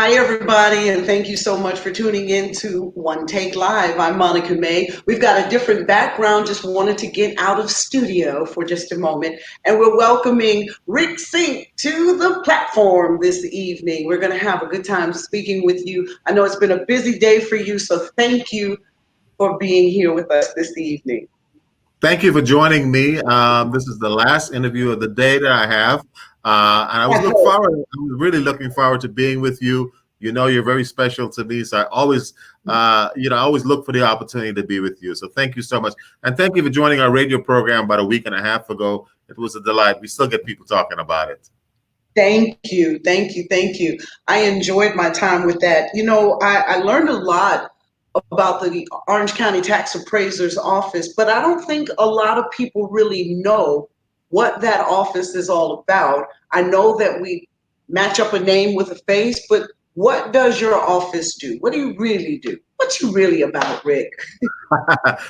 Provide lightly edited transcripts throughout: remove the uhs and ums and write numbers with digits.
Hi, everybody, and thank you so much for tuning in to One Take Live. I'm Monica May. We've got a different background, just wanted to get out of studio for just a moment, and we're welcoming Rick Singh to the platform this evening. We're going to have a good time speaking with you. I know it's been a busy day for you, so thank you for being here with us this evening. Thank you for joining me. This is the last interview of the day that I have, and I was really looking forward to being with you. You know, you're very special to me, so I always, I always look for the opportunity to be with you. So thank you so much, and thank you for joining our radio program about a week and a half ago. It was a delight. We still get people talking about it. Thank you, thank you, thank you. I enjoyed my time with that. You know, I learned a lot about the Orange County Tax Appraiser's office, but I don't think a lot of people really know what that office is all about. I know that we match up a name with a face, but what does your office do? What do you really do? What you really about, Rick?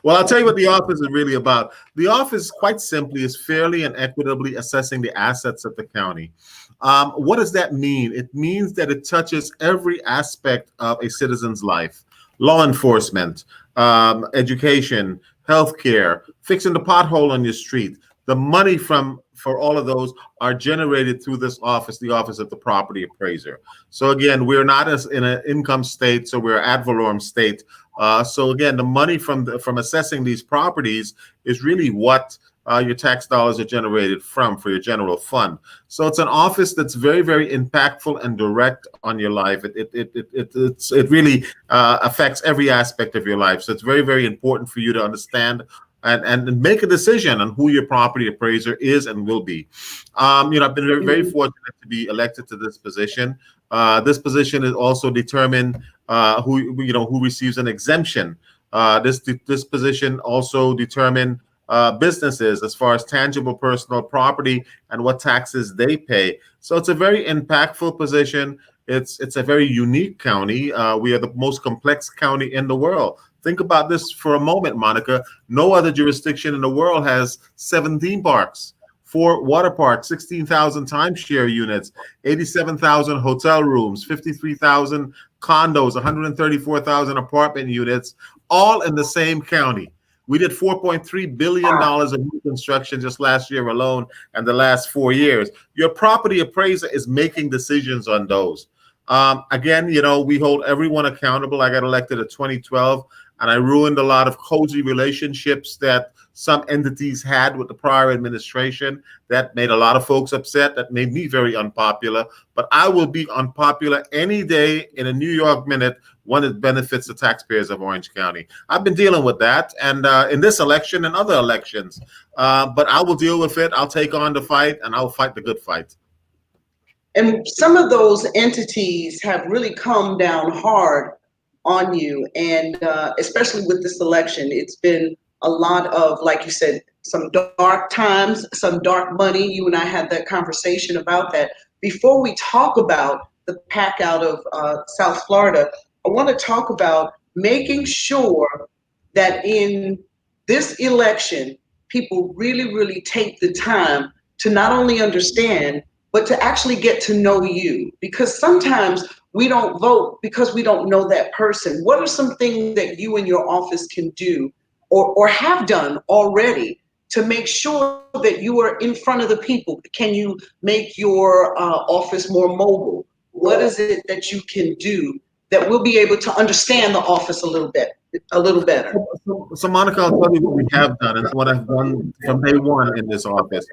Well, I'll tell you what the office is really about. The office, quite simply, is fairly and equitably assessing the assets of the county. What does that mean? It means that it touches every aspect of a citizen's life. Law enforcement, education, healthcare, fixing the pothole on your street. The money for all of those are generated through this office, the Office of the Property Appraiser. So again, we're not in an income state, so we're an ad valorem state. So again, the money from assessing these properties is really what your tax dollars are generated for your general fund. So it's an office that's very, very impactful and direct on your life. It really affects every aspect of your life. So it's very, very important for you to understand and make a decision on who your property appraiser is and will be. I've been very, very fortunate to be elected to this position. This position is also determine who receives an exemption. This position also determine businesses as far as tangible personal property and what taxes they pay. So it's a very impactful position. It's a very unique county. We are the most complex county in the world. Think about this for a moment, Monica. No other jurisdiction in the world has 7 theme parks, 4 water parks, 16,000 timeshare units, 87,000 hotel rooms, 53,000 condos, 134,000 apartment units, all in the same county. We did $4.3 billion of new construction just last year alone and the last 4 years. Your property appraiser is making decisions on those. Again, we hold everyone accountable. I got elected in 2012, and I ruined a lot of cozy relationships that some entities had with the prior administration. That made a lot of folks upset. That made me very unpopular. But I will be unpopular any day in a New York minute when it benefits the taxpayers of Orange County. I've been dealing with that, and in this election and other elections. But I will deal with it. I'll take on the fight, and I'll fight the good fight. And some of those entities have really come down hard on you, and especially with this election, it's been a lot of, like you said, some dark times, some dark money. You and I had that conversation about that. Before we talk about the pack out of South Florida, I want to talk about making sure that in this election, people really, really take the time to not only understand, but to actually get to know you. Because sometimes we don't vote because we don't know that person. What are some things that you and your office can do or have done already to make sure that you are in front of the people? Can you make your office more mobile? What is it that you can do that we'll be able to understand the office a little better? So Monica, I'll tell you what we have done and what I've done from day one in this office.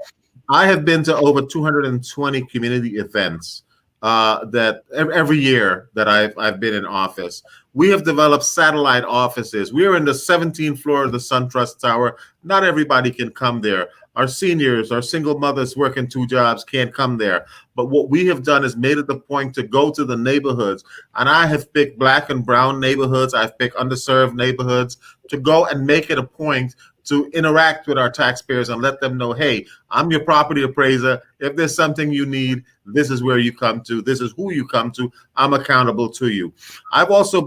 I have been to over 220 community events that every year that I've been in office. We have developed satellite offices. We are in the 17th floor of the SunTrust Tower. Not everybody can come there. Our seniors, our single mothers working 2 jobs can't come there. But what we have done is made it the point to go to the neighborhoods. And I have picked Black and brown neighborhoods. I've picked underserved neighborhoods to go and make it a point to interact with our taxpayers and let them know, hey, I'm your property appraiser. If there's something you need, this is where you come to. This is who you come to. I'm accountable to you. I've also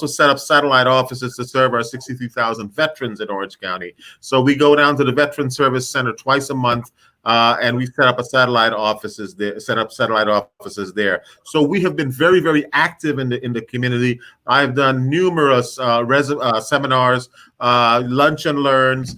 set up satellite offices to serve our 63,000 veterans in Orange County. So we go down to the Veteran Service Center twice a month. and we set up satellite offices there. So we have been very, very active in the community. I've done numerous seminars, lunch and learns,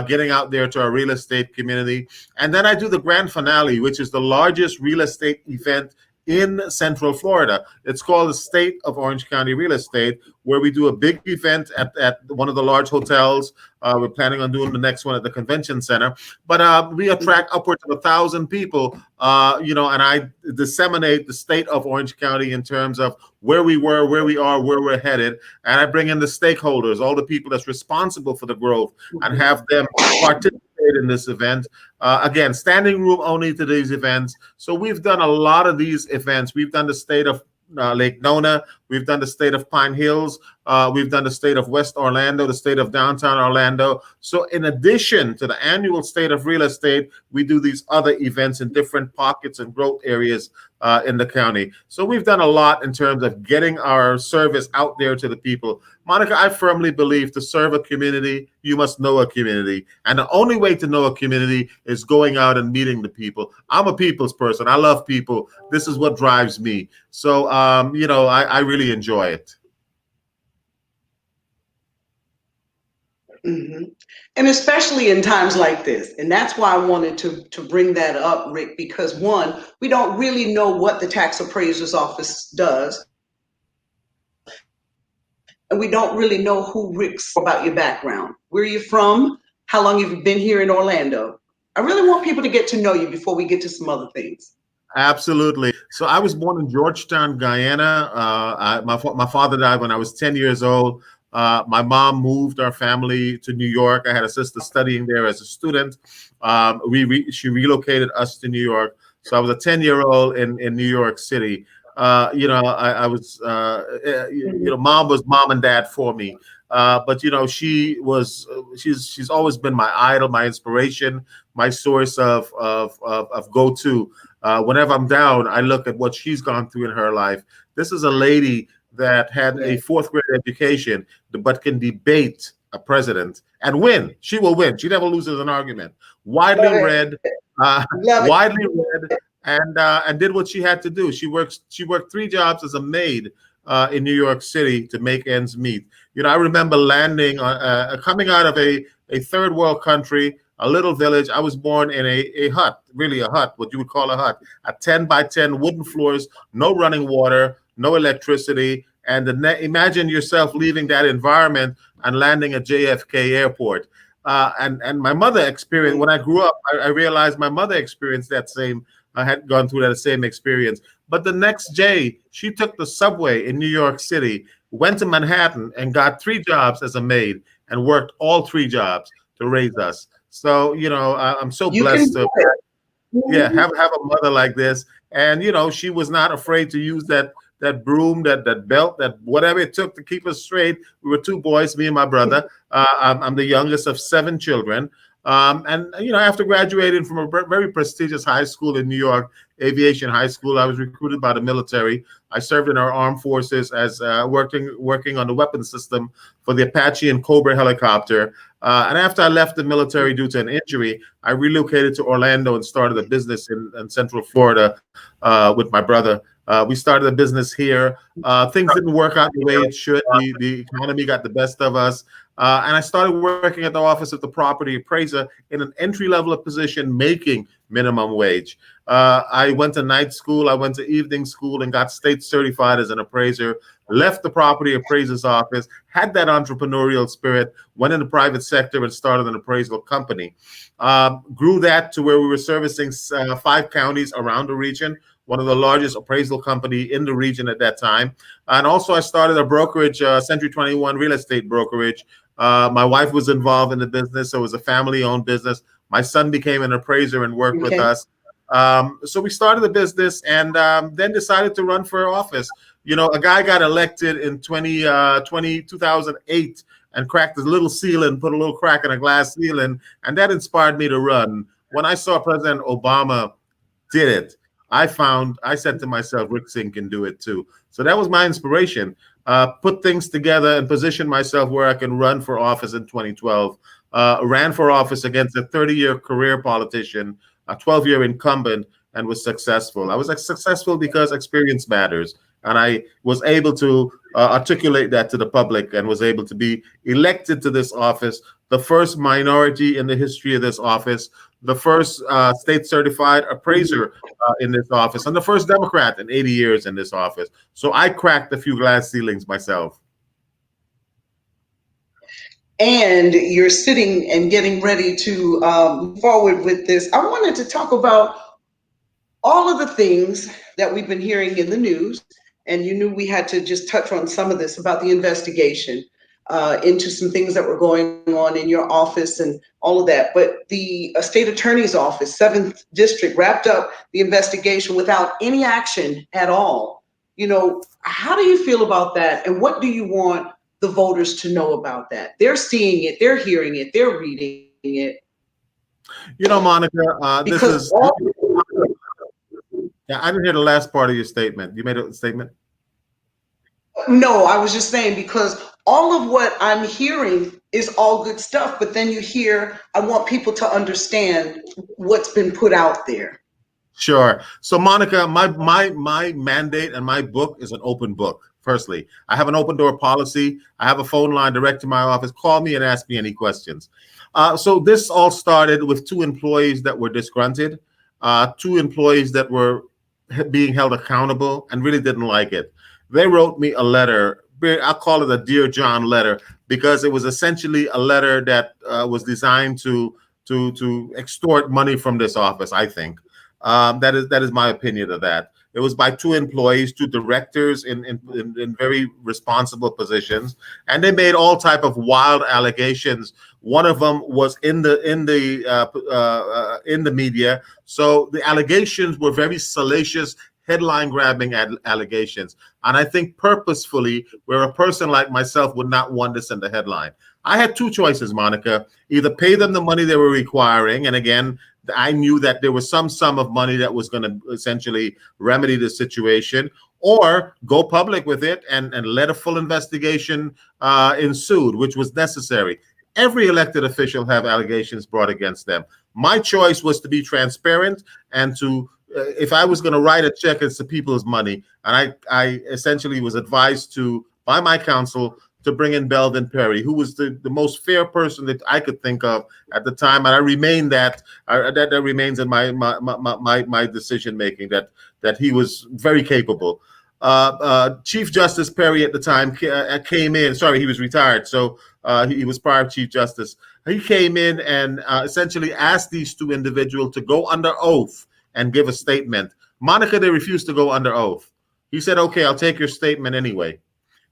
getting out there to our real estate community. And then I do the grand finale, which is the largest real estate event in Central Florida. It's called the State of Orange County Real Estate, where we do a big event at one of the large hotels. We're planning on doing the next one at the convention center, but we attract upwards of 1,000 people, and I disseminate the state of Orange County in terms of where we were, where we are, where we're headed. And I bring in the stakeholders, all the people that's responsible for the growth, and have them participate in this event. Again, standing room only to these events. So we've done a lot of these events. We've done the state of Lake Nona. We've done the state of Pine Hills. We've done the state of West Orlando, the state of downtown Orlando. So in addition to the annual state of real estate, we do these other events in different pockets and growth areas in the county. So we've done a lot in terms of getting our service out there to the people. Monica, I firmly believe to serve a community, you must know a community. And the only way to know a community is going out and meeting the people. I'm a people's person. I love people. This is what drives me. So, I really enjoy it. Mm-hmm. And especially in times like this. And that's why I wanted to bring that up, Rick, because one, we don't really know what the tax appraiser's office does. And we don't really know who Rick's about your background. Where are you from? How long have you been here in Orlando? I really want people to get to know you before we get to some other things. Absolutely. So I was born in Georgetown, Guyana. My father died when I was 10 years old. My mom moved our family to New York. I had a sister studying there as a student. She relocated us to New York. So I was a 10-year-old in New York City. I was, mom was mom and dad for me. But she's always been my idol, my inspiration, my source of go-to. Whenever I'm down, I look at what she's gone through in her life. This is a lady that had a fourth grade education, but can debate a president and win. She will win. She never loses an argument. Widely read, and did what she had to do. She worked 3 jobs as a maid in New York City to make ends meet. I remember landing coming out of a third world country, a little village. I was born in a hut, really a hut, what you would call a hut, a 10 by 10 wooden floors, no running water, no electricity. And imagine yourself leaving that environment and landing at JFK Airport. And my mother experienced, when I grew up, I realized my mother experienced that same, I had gone through that same experience. But the next day, she took the subway in New York City, went to Manhattan, and got 3 jobs as a maid and worked all 3 jobs to raise us. So, I'm so blessed to have a mother like this. And, she was not afraid to use that broom, that belt, that whatever it took to keep us straight. We were 2 boys, me and my brother. I'm the youngest of 7 children. After graduating from a very prestigious high school in New York, Aviation High School, I was recruited by the military. I served in our armed forces as working on the weapons system for the Apache and Cobra helicopter. And after I left the military due to an injury, I relocated to Orlando and started a business in Central Florida with my brother. We started a business here. Things didn't work out the way it should. The economy got the best of us. And I started working at the office of the property appraiser in an entry-level position, making minimum wage. I went to night school, I went to evening school, and got state certified as an appraiser. Left the property appraiser's office, had that entrepreneurial spirit, went in the private sector and started an appraisal company. Grew that to where we were servicing 5 counties around the region, one of the largest appraisal company in the region at that time. And also I started a brokerage, Century 21 real estate brokerage. My wife was involved in the business, so it was a family-owned business. My son became an appraiser and worked with us. So we started the business and then decided to run for office. A guy got elected in 2008 and cracked his little ceiling, put a little crack in a glass ceiling, and that inspired me to run. When I saw President Obama did it, I said to myself, Rick Singh can do it too. So that was my inspiration. Put things together and position myself where I can run for office in 2012. Ran for office against a 30-year career politician, a 12-year incumbent and was successful. I was successful because experience matters. And I was able to articulate that to the public and was able to be elected to this office, the first minority in the history of this office, the first state certified appraiser in this office, and the first Democrat in 80 years in this office. So I cracked a few glass ceilings myself. And you're sitting and getting ready to move forward with this. I wanted to talk about all of the things that we've been hearing in the news, and you knew we had to just touch on some of this about the investigation into some things that were going on in your office and all of that. But the state attorney's office, 7th District, wrapped up the investigation without any action at all. You know, how do you feel about that? And what do you want the voters to know about that? They're seeing it, they're hearing it, they're reading it. You know, Monica, this is... Yeah, I didn't hear the last part of your statement. You made a statement? No, I was just saying, because all of what I'm hearing is all good stuff, but then you hear, I want people to understand what's been put out there. Sure. So, Monica, my mandate and my book is an open book. Firstly, I have an open door policy. I have a phone line direct to my office. Call me and ask me any questions. So this all started with 2 employees that were disgruntled, 2 employees that were being held accountable and really didn't like it. They wrote me a letter. I'll call it a Dear John letter, because it was essentially a letter that was designed to extort money from this office, I think. That is my opinion of that. It was by 2 employees, 2 directors in very responsible positions, and they made all type of wild allegations. One of them was in the media, so the allegations were very salacious, headline-grabbing allegations, and I think purposefully, where a person like myself would not want this in the headline. I had 2 choices, Monica: either pay them the money they were requiring, and again, I knew that there was some sum of money that was going to essentially remedy the situation, or go public with it and let a full investigation ensued, which was necessary. Every elected official have allegations brought against them. My choice was to be transparent and to, if I was going to write a check, it's the people's money. And I essentially was advised by my counsel to bring in Belvin Perry, who was the most fair person that I could think of at the time, and I remain that remains in my decision making, that he was very capable. Chief Justice Perry at the time came in. Sorry, he was retired, so he was prior Chief Justice. He came in and essentially asked these 2 individuals to go under oath and give a statement. Monica, they refused to go under oath. He said, "Okay, I'll take your statement anyway."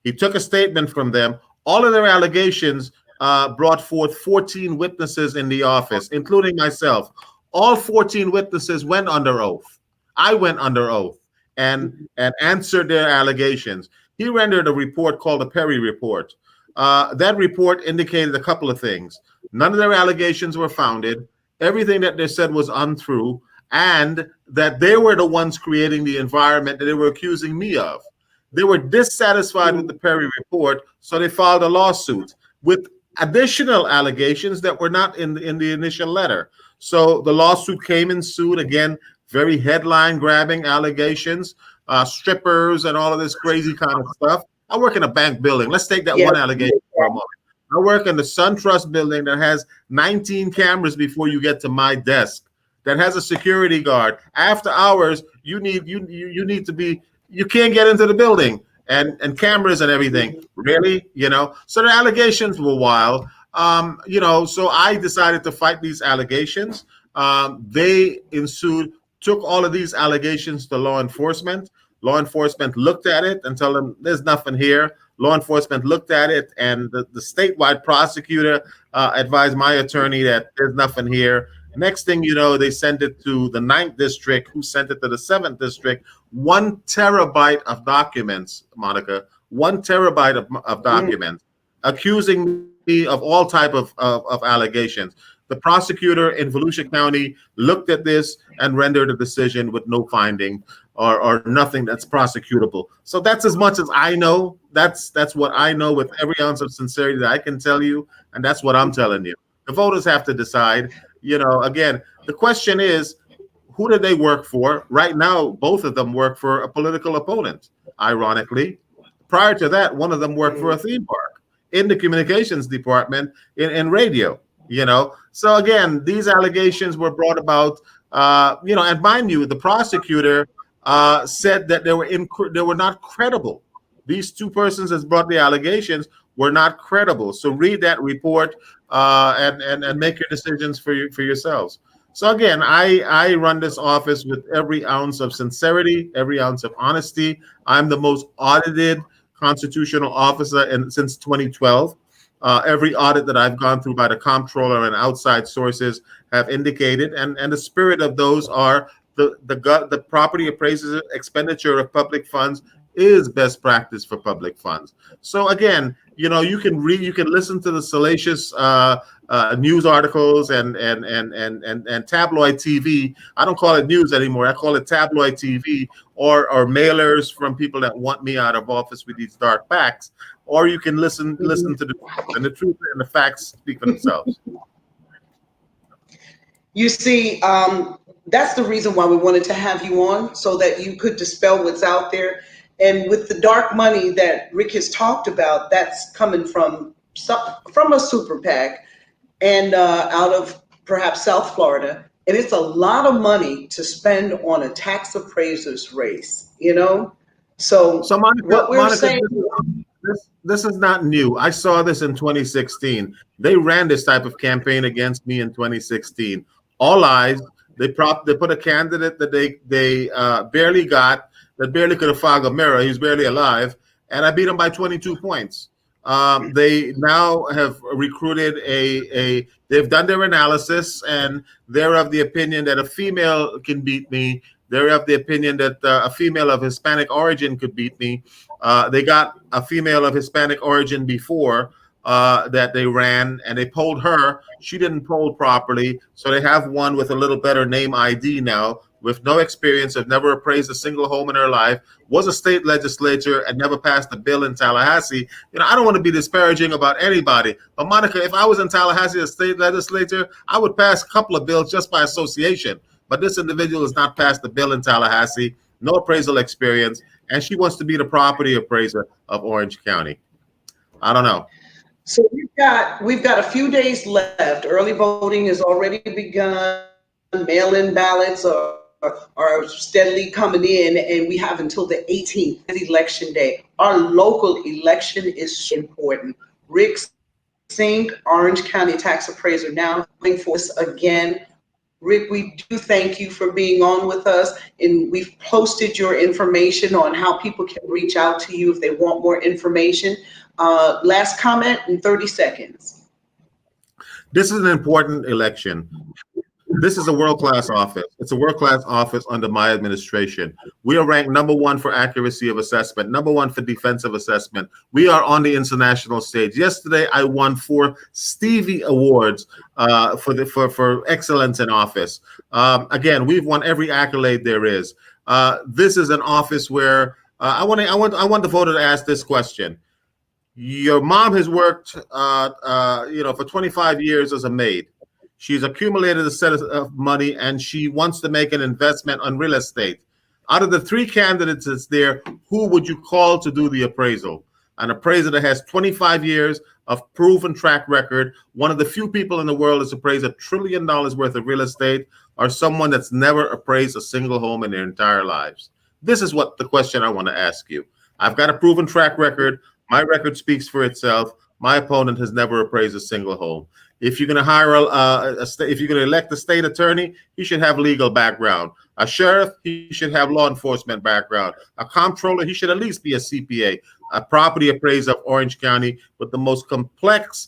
He took a statement from them. All of their allegations brought forth 14 witnesses in the office, including myself. All 14 witnesses went under oath. I went under oath and answered their allegations. He rendered a report called the Perry Report. That report indicated a couple of things. None of their allegations were founded. Everything that they said was untrue, and that they were the ones creating the environment that they were accusing me of. They were dissatisfied with the Perry Report, so they filed a lawsuit with additional allegations that were not in the initial letter. So the lawsuit came and sued, again, very headline-grabbing allegations, strippers and all of this crazy kind of stuff. I work in a bank building. Let's take that one allegation for a moment. I work in the SunTrust building that has 19 cameras before you get to my desk, that has a security guard. After hours, you need to be... You can't get into the building, and cameras and everything. Really, So the allegations were wild. So I decided to fight these allegations. They ensued, took all of these allegations to law enforcement. Law enforcement looked at it and told them there's nothing here. Law enforcement looked at it, and the statewide prosecutor advised my attorney that there's nothing here. Next thing you know, they sent it to the 9th District, who sent it to the 7th District. 1 terabyte of documents, Monica, 1 terabyte of documents, accusing me of all type of allegations. The prosecutor in Volusia County looked at this and rendered a decision with no finding or nothing that's prosecutable. So that's as much as I know. That's what I know with every ounce of sincerity that I can tell you, and that's what I'm telling you. The voters have to decide. Again, the question is, who did they work for? Right now, both of them work for a political opponent, ironically. Prior to that, one of them worked for a theme park in the communications department in radio, you know. So again, these allegations were brought about, you know, and mind you, the prosecutor said that they were not credible. These two persons that brought the allegations were not credible. So read that report and make your decisions for yourselves. So again, I run this office with every ounce of sincerity, every ounce of honesty. I'm the most audited constitutional officer since 2012. Every audit that I've gone through by the comptroller and outside sources have indicated, and the spirit of those are the property appraiser's expenditure of public funds is best practice for public funds. So again, you know, you can listen to the salacious news articles and tabloid TV. I don't call it news anymore. I call it tabloid TV or mailers from people that want me out of office with these dark facts. Or you can listen to the truth, and the truth and the facts speak for themselves. You see, that's the reason why we wanted to have you on, so that you could dispel what's out there. And with the dark money that Rick has talked about, that's coming from a super PAC and out of perhaps South Florida. And it's a lot of money to spend on a tax appraiser's race, you know? So Monica, saying... This is not new. I saw this in 2016. They ran this type of campaign against me in 2016. All lies. They put a candidate that they barely got, that barely could have fogged a mirror. He's barely alive, and I beat him by 22 points. They now have recruited they've done their analysis, and they're of the opinion that a female can beat me. They're of the opinion that a female of Hispanic origin could beat me. They got a female of Hispanic origin before that they ran, and they polled her. She didn't poll properly, so they have one with a little better name ID now, with no experience, have never appraised a single home in her life, was a state legislature, and never passed a bill in Tallahassee. You know, I don't want to be disparaging about anybody, but Monica, if I was in Tallahassee as state legislature, I would pass a couple of bills just by association. But this individual has not passed a bill in Tallahassee, no appraisal experience, and she wants to be the property appraiser of Orange County. I don't know. So we've got a few days left. Early voting has already begun. Mail-in ballots are steadily coming in, and we have until the 18th, election day. Our local election is so important. Rick Singh, Orange County tax appraiser, now coming for us again. Rick, we do thank you for being on with us, and we've posted your information on how people can reach out to you if they want more information. Last comment in 30 seconds. This is an important election. This is a world-class office. It's a world-class office under my administration. We are ranked #1 for accuracy of assessment, #1 for defensive assessment. We are on the international stage. Yesterday, I won 4 Stevie Awards for excellence in office. Again, we've won every accolade there is. This is an office where I want the voter to ask this question. Your mom has worked, for 25 years as a maid. She's accumulated a set of money, and she wants to make an investment on real estate. Out of the 3 candidates that's there, who would you call to do the appraisal? An appraiser that has 25 years of proven track record, one of the few people in the world that's appraised $1 trillion worth of real estate, or someone that's never appraised a single home in their entire lives? This is what the question I want to ask you. I've got a proven track record. My record speaks for itself. My opponent has never appraised a single home. If you're going to hire if you're going to elect a state attorney, he should have legal background. A sheriff, he should have law enforcement background. A comptroller, he should at least be a CPA. A property appraiser of Orange County, with the most complex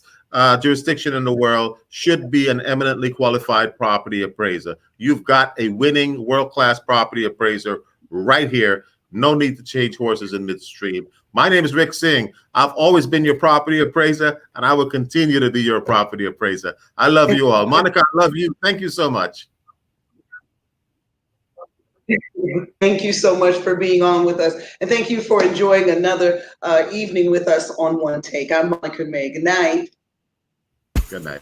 jurisdiction in the world, should be an eminently qualified property appraiser. You've got a winning world-class property appraiser right here. No need to change horses in midstream. My name is Rick Singh. I've always been your property appraiser, and I will continue to be your property appraiser. I love you all. Monica, I love you. Thank you so much. Thank you so much for being on with us. And thank you for enjoying another evening with us on One Take. I'm Monica May. Good night. Good night.